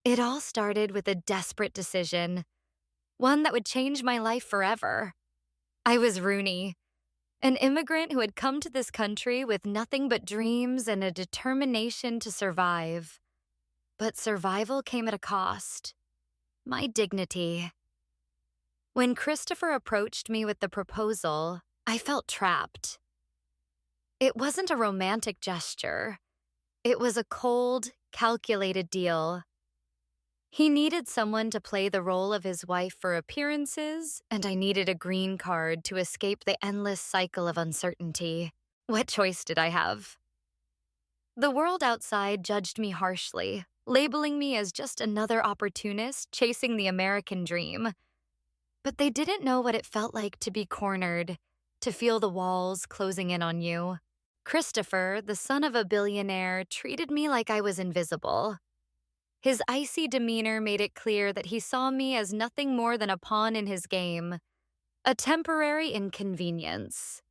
It all started with a desperate decision, one that would change my life forever. I was Rooney, an immigrant who had come to this country with nothing but dreams and a determination to survive. But survival came at a cost: my dignity. When Christopher approached me with the proposal, I felt trapped. It wasn't a romantic gesture. It was a cold, calculated deal. He needed someone to play the role of his wife for appearances, and I needed a green card to escape the endless cycle of uncertainty. What choice did I have? The world outside judged me harshly, labeling me as just another opportunist chasing the American dream. But they didn't know what it felt like to be cornered, to feel the walls closing in on you. Christopher, the son of a billionaire, treated me like I was invisible. His icy demeanor made it clear that he saw me as nothing more than a pawn in his game, a temporary inconvenience.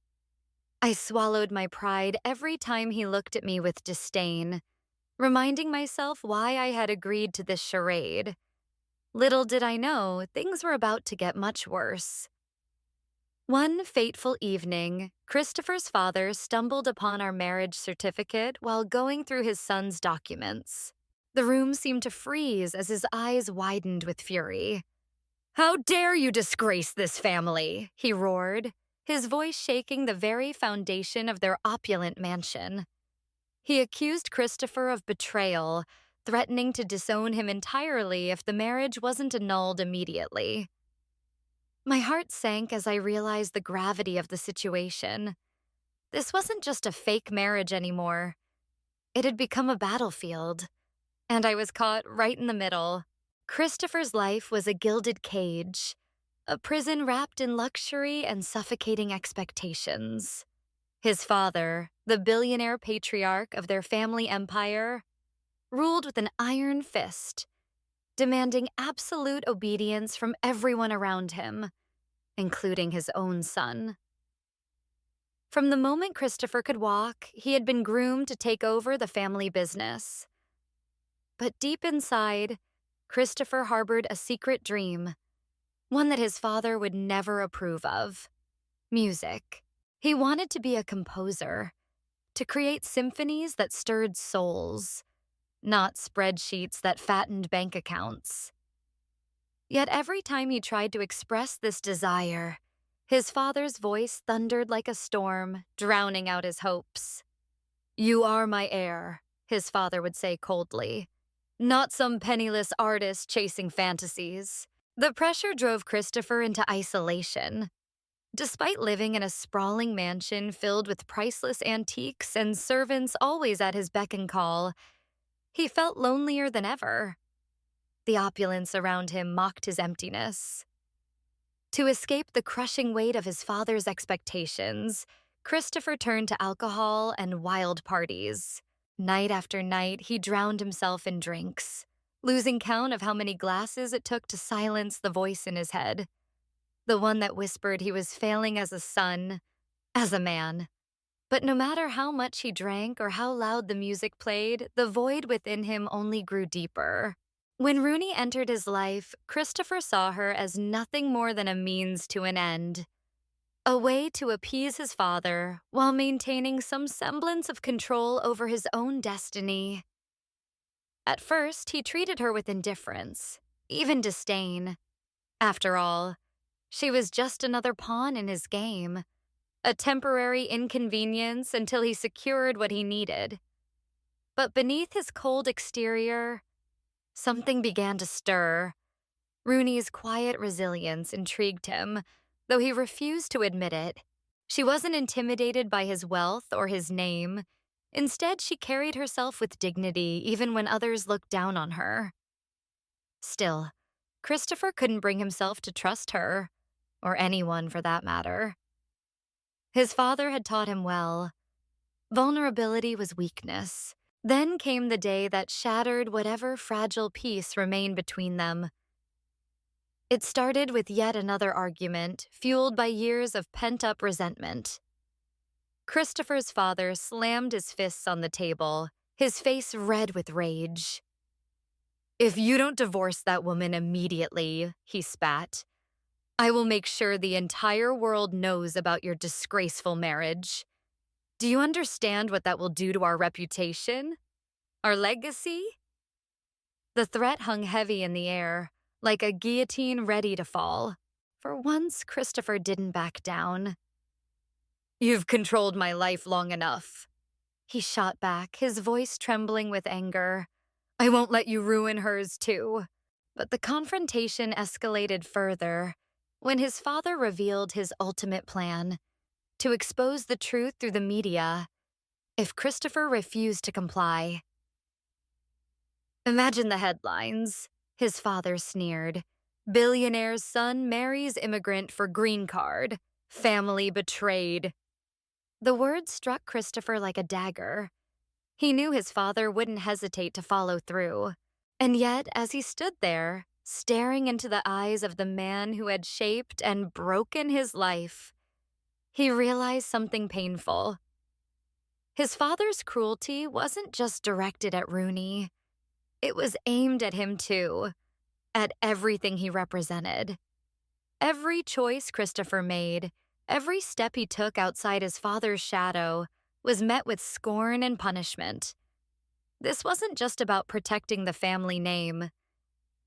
I swallowed my pride every time he looked at me with disdain, reminding myself why I had agreed to this charade. Little did I know, things were about to get much worse. One fateful evening, Christopher's father stumbled upon our marriage certificate while going through his son's documents. The room seemed to freeze as his eyes widened with fury. "How dare you disgrace this family?" he roared, his voice shaking the very foundation of their opulent mansion. He accused Christopher of betrayal, threatening to disown him entirely if the marriage wasn't annulled immediately. My heart sank as I realized the gravity of the situation. This wasn't just a fake marriage anymore. It had become a battlefield, and I was caught right in the middle. Christopher's life was a gilded cage, a prison wrapped in luxury and suffocating expectations. His father, the billionaire patriarch of their family empire, ruled with an iron fist, demanding absolute obedience from everyone around him, including his own son. From the moment Christopher could walk, he had been groomed to take over the family business. But deep inside, Christopher harbored a secret dream, one that his father would never approve of: music. He wanted to be a composer, to create symphonies that stirred souls, not spreadsheets that fattened bank accounts. Yet every time he tried to express this desire, his father's voice thundered like a storm, drowning out his hopes. "You are my heir," his father would say coldly, "not some penniless artist chasing fantasies." The pressure drove Christopher into isolation. Despite living in a sprawling mansion filled with priceless antiques and servants always at his beck and call, he felt lonelier than ever. The opulence around him mocked his emptiness. To escape the crushing weight of his father's expectations, Christopher turned to alcohol and wild parties. Night after night, he drowned himself in drinks, losing count of how many glasses it took to silence the voice in his head, the one that whispered he was failing as a son, as a man. But no matter how much he drank or how loud the music played, the void within him only grew deeper. When Rooney entered his life, Christopher saw her as nothing more than a means to an end, a way to appease his father while maintaining some semblance of control over his own destiny. At first, he treated her with indifference, even disdain. After all, she was just another pawn in his game, a temporary inconvenience until he secured what he needed. But beneath his cold exterior, something began to stir. Rooney's quiet resilience intrigued him, though he refused to admit it. She wasn't intimidated by his wealth or his name. Instead, she carried herself with dignity even when others looked down on her. Still, Christopher couldn't bring himself to trust her, or anyone for that matter. His father had taught him well. Vulnerability was weakness. Then came the day that shattered whatever fragile peace remained between them. It started with yet another argument, fueled by years of pent-up resentment. Christopher's father slammed his fists on the table, his face red with rage. If you don't divorce that woman immediately, he spat, I will make sure the entire world knows about your disgraceful marriage. Do you understand what that will do to our reputation? Our legacy? The threat hung heavy in the air, like a guillotine ready to fall. For once, Christopher didn't back down. You've controlled my life long enough, he shot back, his voice trembling with anger. I won't let you ruin hers, too. But the confrontation escalated further when his father revealed his ultimate plan: to expose the truth through the media if Christopher refused to comply. Imagine the headlines, his father sneered. Billionaire's son marries immigrant for green card. Family betrayed. The words struck Christopher like a dagger. He knew his father wouldn't hesitate to follow through. And yet, as he stood there, staring into the eyes of the man who had shaped and broken his life, he realized something painful. His father's cruelty wasn't just directed at Rooney. It was aimed at him too, at everything he represented. Every choice Christopher made, every step he took outside his father's shadow, was met with scorn and punishment. This wasn't just about protecting the family name.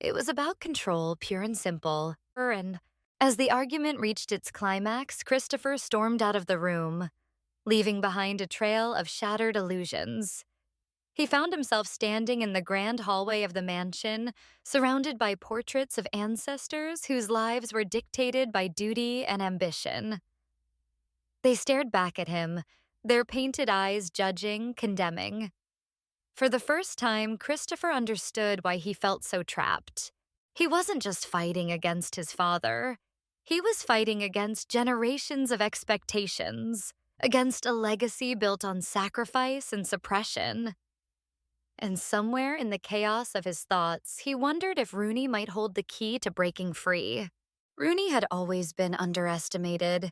It was about control, pure and simple. And as the argument reached its climax, Christopher stormed out of the room, leaving behind a trail of shattered illusions. He found himself standing in the grand hallway of the mansion, surrounded by portraits of ancestors whose lives were dictated by duty and ambition. They stared back at him, their painted eyes judging, condemning. For the first time, Christopher understood why he felt so trapped. He wasn't just fighting against his father. He was fighting against generations of expectations, against a legacy built on sacrifice and suppression. And somewhere in the chaos of his thoughts, he wondered if Rooney might hold the key to breaking free. Rooney had always been underestimated,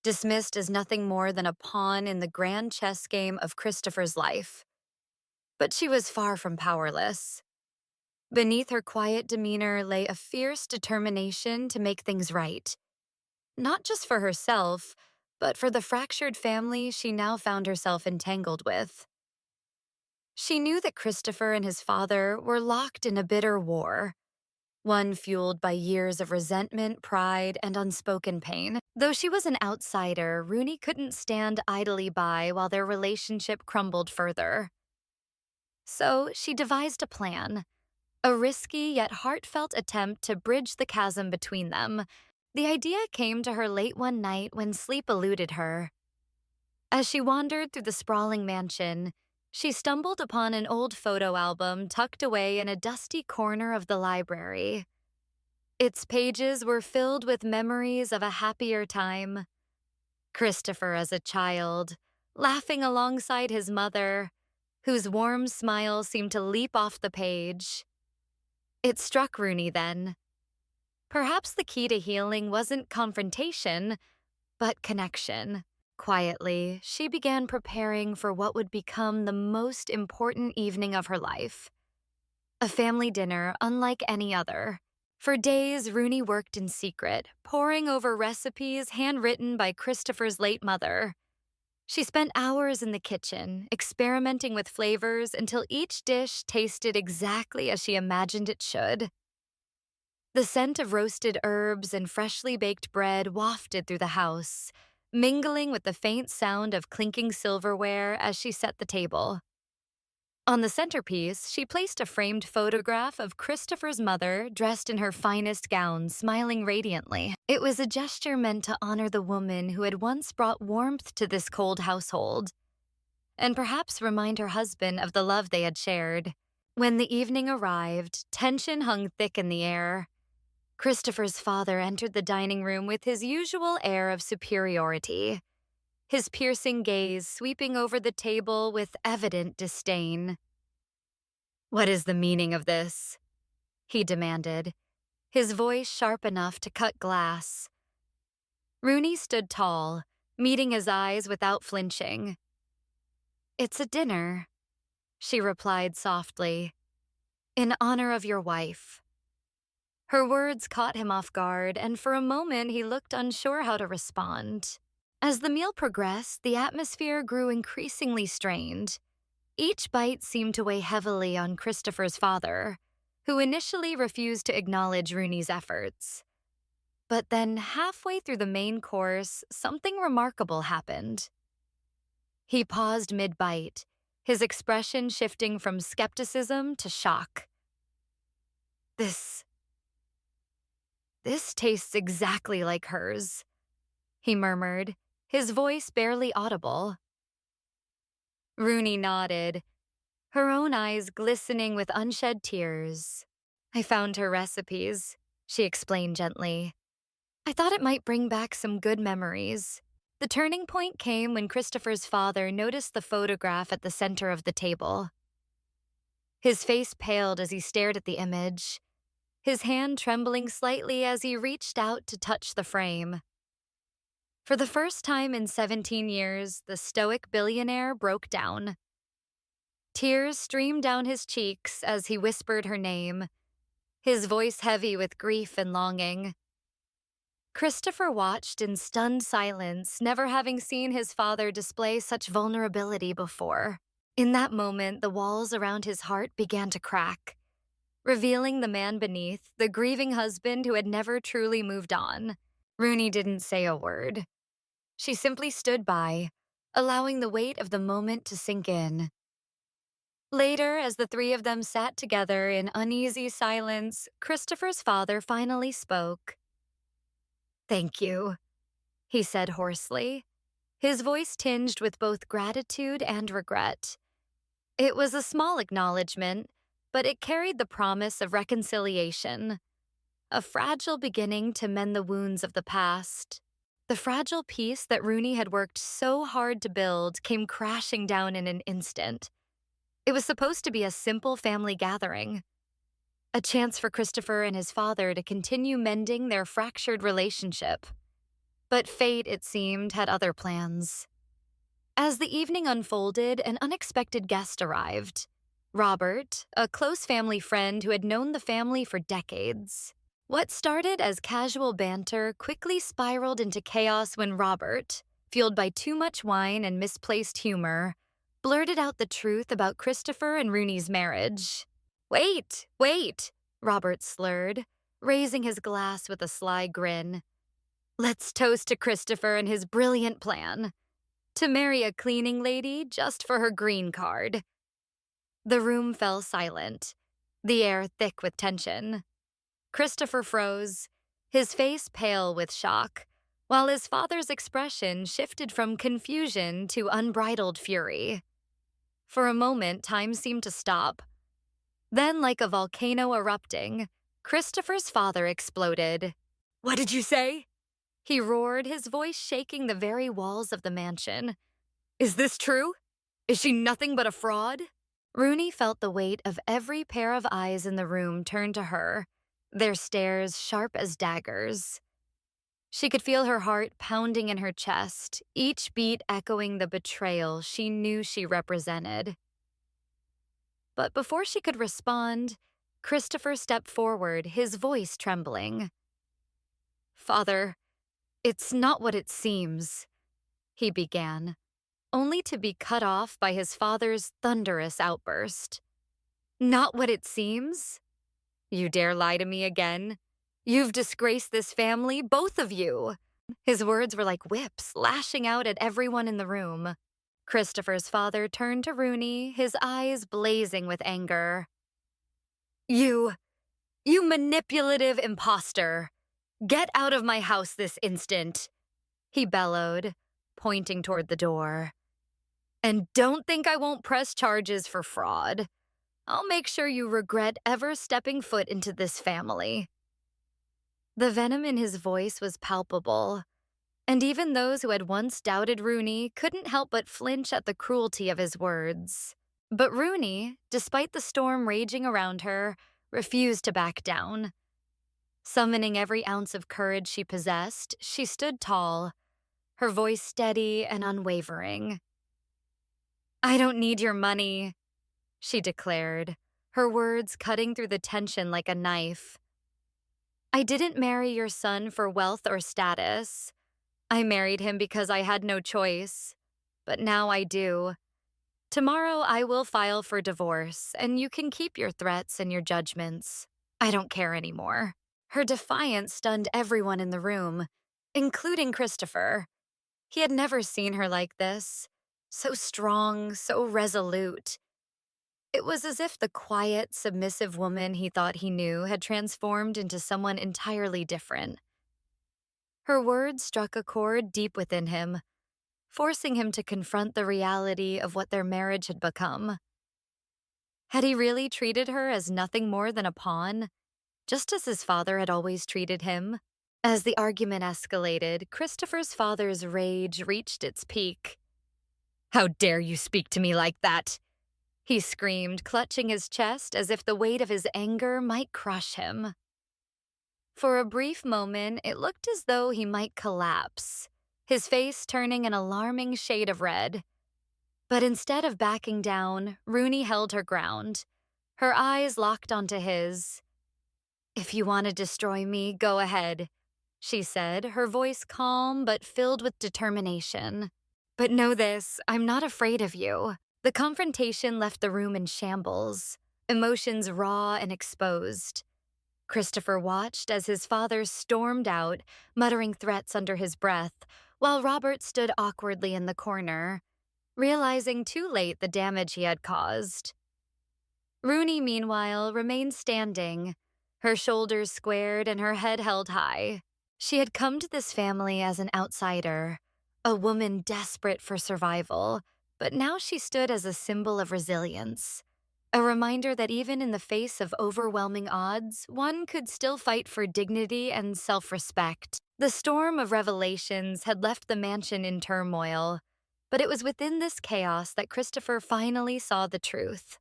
dismissed as nothing more than a pawn in the grand chess game of Christopher's life. But she was far from powerless. Beneath her quiet demeanor lay a fierce determination to make things right. Not just for herself, but for the fractured family she now found herself entangled with. She knew that Christopher and his father were locked in a bitter war, one fueled by years of resentment, pride, and unspoken pain. Though she was an outsider, Rooney couldn't stand idly by while their relationship crumbled further. So she devised a plan, a risky yet heartfelt attempt to bridge the chasm between them. The idea came to her late one night when sleep eluded her. As she wandered through the sprawling mansion, she stumbled upon an old photo album tucked away in a dusty corner of the library. Its pages were filled with memories of a happier time. Christopher as a child, laughing alongside his mother, whose warm smile seemed to leap off the page. It struck Rooney then. Perhaps the key to healing wasn't confrontation, but connection. Quietly, she began preparing for what would become the most important evening of her life. A family dinner unlike any other. For days, Rooney worked in secret, poring over recipes handwritten by Christopher's late mother. She spent hours in the kitchen, experimenting with flavors until each dish tasted exactly as she imagined it should. The scent of roasted herbs and freshly baked bread wafted through the house, mingling with the faint sound of clinking silverware as she set the table. On the centerpiece, she placed a framed photograph of Christopher's mother dressed in her finest gown, smiling radiantly. It was a gesture meant to honor the woman who had once brought warmth to this cold household, and perhaps remind her husband of the love they had shared. When the evening arrived, tension hung thick in the air. Christopher's father entered the dining room with his usual air of superiority, his piercing gaze sweeping over the table with evident disdain. "What is the meaning of this?" he demanded, his voice sharp enough to cut glass. Rooney stood tall, meeting his eyes without flinching. "It's a dinner," she replied softly. in honor of your wife." Her words caught him off guard, and for a moment he looked unsure how to respond. As the meal progressed, the atmosphere grew increasingly strained. Each bite seemed to weigh heavily on Christopher's father, who initially refused to acknowledge Rooney's efforts. But then, halfway through the main course, something remarkable happened. He paused mid-bite, his expression shifting from skepticism to shock. This tastes exactly like hers," he murmured, his voice barely audible. Rooney nodded, her own eyes glistening with unshed tears. "I found her recipes," she explained gently. "I thought it might bring back some good memories." The turning point came when Christopher's father noticed the photograph at the center of the table. His face paled as he stared at the image, his hand trembling slightly as he reached out to touch the frame. For the first time in 17 years, the stoic billionaire broke down. Tears streamed down his cheeks as he whispered her name, his voice heavy with grief and longing. Christopher watched in stunned silence, never having seen his father display such vulnerability before. In that moment, the walls around his heart began to crack, revealing the man beneath, the grieving husband who had never truly moved on. Rooney didn't say a word. She simply stood by, allowing the weight of the moment to sink in. Later, as the three of them sat together in uneasy silence, Christopher's father finally spoke. "Thank you," he said hoarsely, his voice tinged with both gratitude and regret. It was a small acknowledgement, but it carried the promise of reconciliation, a fragile beginning to mend the wounds of the past. The fragile peace that Rooney had worked so hard to build came crashing down in an instant. It was supposed to be a simple family gathering, a chance for Christopher and his father to continue mending their fractured relationship. But fate, it seemed, had other plans. As the evening unfolded, an unexpected guest arrived. Robert, a close family friend who had known the family for decades. What started as casual banter quickly spiraled into chaos when Robert, fueled by too much wine and misplaced humor, blurted out the truth about Christopher and Rooney's marriage. Wait, Robert slurred, raising his glass with a sly grin. "Let's toast to Christopher and his brilliant plan. To marry a cleaning lady just for her green card." The room fell silent, the air thick with tension. Christopher froze, his face pale with shock, while his father's expression shifted from confusion to unbridled fury. For a moment, time seemed to stop. Then, like a volcano erupting, Christopher's father exploded. "What did you say?" he roared, his voice shaking the very walls of the mansion. "Is this true? Is she nothing but a fraud?" Rooney felt the weight of every pair of eyes in the room turn to her, their stares sharp as daggers. She could feel her heart pounding in her chest, each beat echoing the betrayal she knew she represented. But before she could respond, Christopher stepped forward, his voice trembling. "Father, it's not what it seems," he began, only to be cut off by his father's thunderous outburst. "Not what it seems? You dare lie to me again? You've disgraced this family, both of you." His words were like whips, lashing out at everyone in the room. Christopher's father turned to Rooney, his eyes blazing with anger. You manipulative imposter! Get out of my house this instant!" he bellowed, pointing toward the door. "And don't think I won't press charges for fraud. I'll make sure you regret ever stepping foot into this family." The venom in his voice was palpable, and even those who had once doubted Rooney couldn't help but flinch at the cruelty of his words. But Rooney, despite the storm raging around her, refused to back down. Summoning every ounce of courage she possessed, she stood tall, her voice steady and unwavering. "I don't need your money," she declared, her words cutting through the tension like a knife. I didn't marry your son for wealth or status. I married him because I had no choice. But now I do. Tomorrow I will file for divorce, and you can keep your threats and your judgments. I don't care anymore. Her defiance stunned everyone in the room, including Christopher. He had never seen her like this. So strong, so resolute. It was as if the quiet, submissive woman he thought he knew had transformed into someone entirely different. Her words struck a chord deep within him, forcing him to confront the reality of what their marriage had become. Had he really treated her as nothing more than a pawn, just as his father had always treated him? As the argument escalated, Christopher's father's rage reached its peak. "How dare you speak to me like that?" he screamed, clutching his chest as if the weight of his anger might crush him. For a brief moment, it looked as though he might collapse, his face turning an alarming shade of red. But instead of backing down, Rooney held her ground, her eyes locked onto his. "If you want to destroy me, go ahead," she said, her voice calm but filled with determination. "But know this, I'm not afraid of you." The confrontation left the room in shambles, emotions raw and exposed. Christopher watched as his father stormed out, muttering threats under his breath, while Robert stood awkwardly in the corner, realizing too late the damage he had caused. Rooney, meanwhile, remained standing, her shoulders squared and her head held high. She had come to this family as an outsider, a woman desperate for survival, but now she stood as a symbol of resilience, a reminder that even in the face of overwhelming odds, one could still fight for dignity and self-respect. The storm of revelations had left the mansion in turmoil, but it was within this chaos that Christopher finally saw the truth.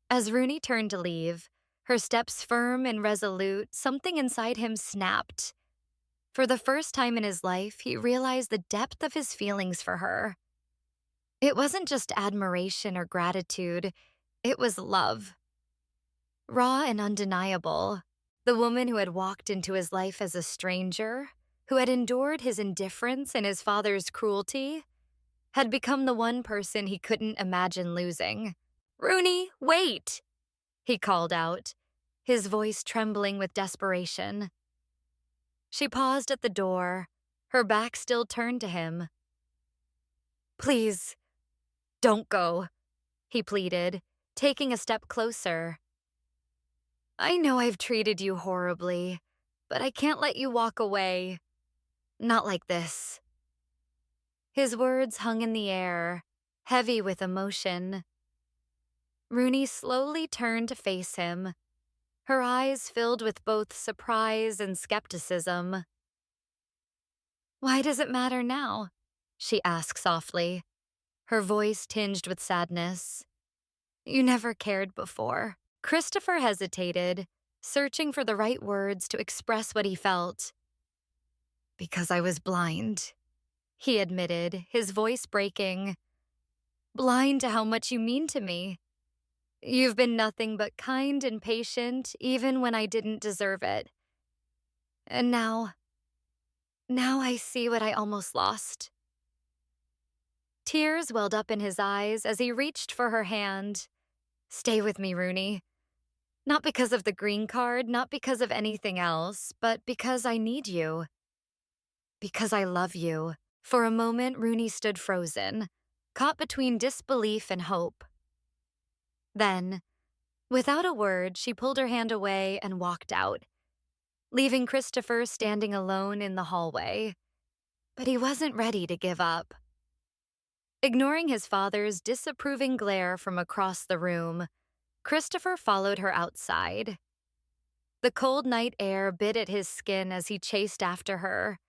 As Rooney turned to leave, her steps firm and resolute, something inside him snapped. For the first time in his life, he realized the depth of his feelings for her. It wasn't just admiration or gratitude, it was love. Raw and undeniable. The woman who had walked into his life as a stranger, who had endured his indifference and his father's cruelty, had become the one person he couldn't imagine losing. "Rooney, wait!" he called out, his voice trembling with desperation. She paused at the door, her back still turned to him. "Please, don't go," he pleaded, taking a step closer. "I know I've treated you horribly, but I can't let you walk away. Not like this." His words hung in the air, heavy with emotion. Rooney slowly turned to face him, her eyes filled with both surprise and skepticism. "Why does it matter now?" she asked softly, her voice tinged with sadness. "You never cared before." Christopher hesitated, searching for the right words to express what he felt. "Because I was blind," he admitted, his voice breaking. "Blind to how much you mean to me. You've been nothing but kind and patient, even when I didn't deserve it. And now I see what I almost lost." Tears welled up in his eyes as he reached for her hand. "Stay with me, Rooney. Not because of the green card, not because of anything else, but because I need you. Because I love you." For a moment, Rooney stood frozen, caught between disbelief and hope. Then, without a word, she pulled her hand away and walked out, leaving Christopher standing alone in the hallway. But he wasn't ready to give up. Ignoring his father's disapproving glare from across the room, Christopher followed her outside. The cold night air bit at his skin as he chased after her,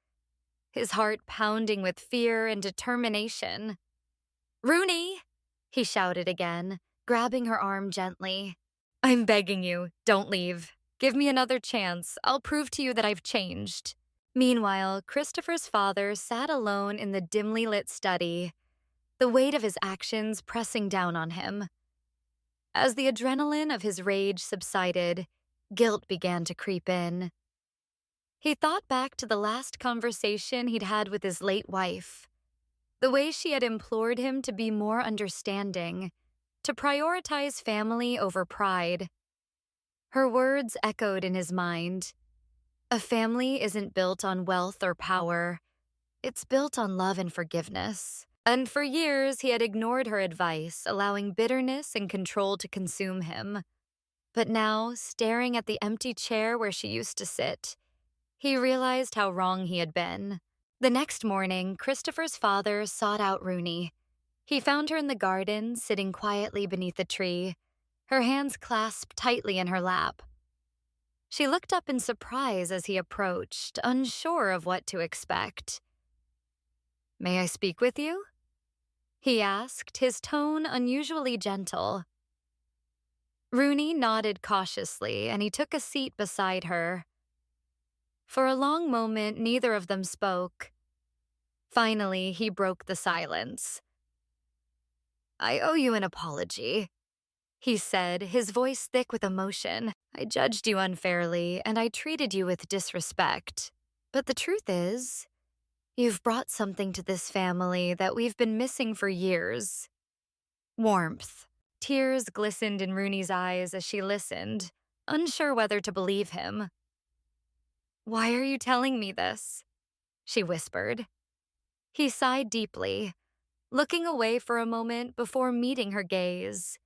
his heart pounding with fear and determination. "Rooney!" he shouted again, grabbing her arm gently. "I'm begging you, don't leave. Give me another chance. I'll prove to you that I've changed." Meanwhile, Christopher's father sat alone in the dimly lit study, the weight of his actions pressing down on him. As the adrenaline of his rage subsided, guilt began to creep in. He thought back to the last conversation he'd had with his late wife, the way she had implored him to be more understanding, to prioritize family over pride. Her words echoed in his mind. A family isn't built on wealth or power. It's built on love and forgiveness. And for years, he had ignored her advice, allowing bitterness and control to consume him. But now, staring at the empty chair where she used to sit, he realized how wrong he had been. The next morning, Christopher's father sought out Rooney. He found her in the garden, sitting quietly beneath a tree, her hands clasped tightly in her lap. She looked up in surprise as he approached, unsure of what to expect. "May I speak with you?" he asked, his tone unusually gentle. Rooney nodded cautiously, and he took a seat beside her. For a long moment, neither of them spoke. Finally, he broke the silence. "I owe you an apology," he said, his voice thick with emotion. "I judged you unfairly, and I treated you with disrespect. But the truth is, you've brought something to this family that we've been missing for years. Warmth." Tears glistened in Rooney's eyes as she listened, unsure whether to believe him. "Why are you telling me this?" she whispered. He sighed deeply, looking away for a moment before meeting her gaze.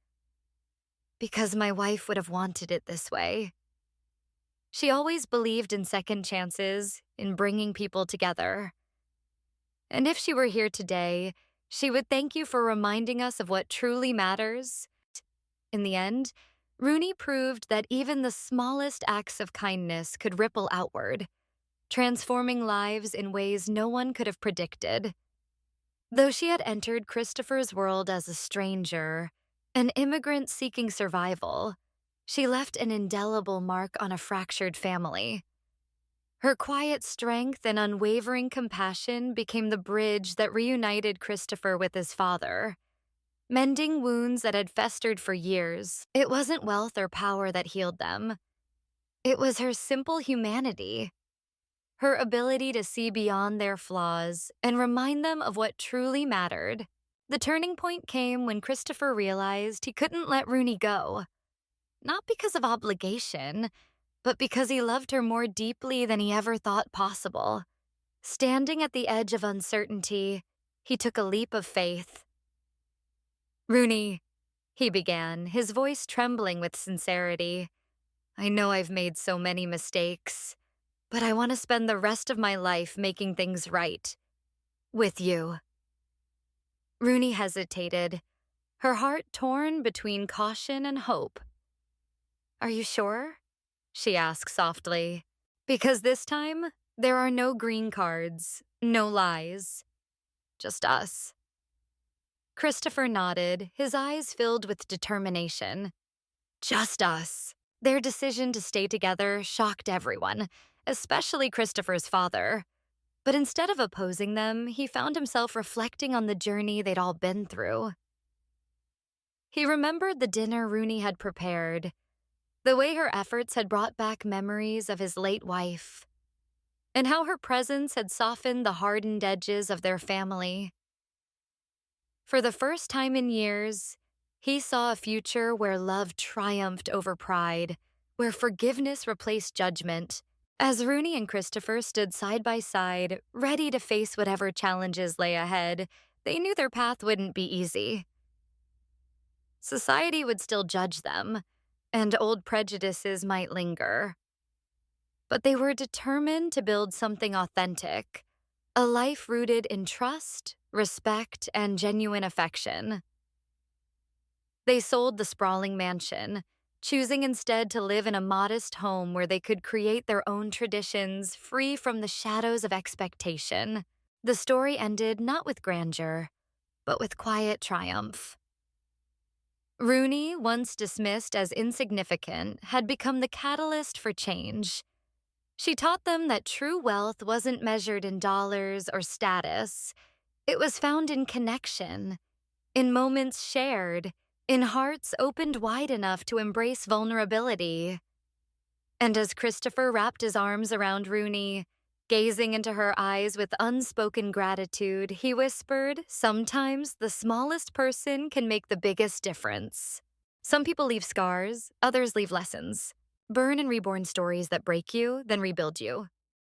"Because my wife would have wanted it this way. She always believed in second chances, in bringing people together. And if she were here today, she would thank you for reminding us of what truly matters." In the end, Rooney proved that even the smallest acts of kindness could ripple outward, transforming lives in ways no one could have predicted. Though she had entered Christopher's world as a stranger, an immigrant seeking survival, she left an indelible mark on a fractured family. Her quiet strength and unwavering compassion became the bridge that reunited Christopher with his father, mending wounds that had festered for years. It wasn't wealth or power that healed them. It was her simple humanity, her ability to see beyond their flaws and remind them of what truly mattered. The turning point came when Christopher realized he couldn't let Rooney go, not because of obligation, but because he loved her more deeply than he ever thought possible. Standing at the edge of uncertainty, he took a leap of faith. "Rooney," he began, his voice trembling with sincerity, "I know I've made so many mistakes, but I want to spend the rest of my life making things right. With you." Rooney hesitated, her heart torn between caution and hope. "Are you sure?" she asked softly. "Because this time, there are no green cards, no lies. Just us." Christopher nodded, his eyes filled with determination. Just us. Their decision to stay together shocked everyone, especially Christopher's father. But instead of opposing them, he found himself reflecting on the journey they'd all been through. He remembered the dinner Rooney had prepared, the way her efforts had brought back memories of his late wife, and how her presence had softened the hardened edges of their family. For the first time in years, he saw a future where love triumphed over pride, where forgiveness replaced judgment. As Rooney and Christopher stood side by side, ready to face whatever challenges lay ahead, they knew their path wouldn't be easy. Society would still judge them, and old prejudices might linger. But they were determined to build something authentic, a life rooted in trust, respect, and genuine affection. They sold the sprawling mansion, choosing instead to live in a modest home where they could create their own traditions free from the shadows of expectation. The story ended not with grandeur, but with quiet triumph. Rooney, once dismissed as insignificant, had become the catalyst for change. She taught them that true wealth wasn't measured in dollars or status. It was found in connection, in moments shared, in hearts opened wide enough to embrace vulnerability. And as Christopher wrapped his arms around Rooney, gazing into her eyes with unspoken gratitude, he whispered, "Sometimes the smallest person can make the biggest difference." Some people leave scars, others leave lessons. Burn and reborn stories that break you, then rebuild you.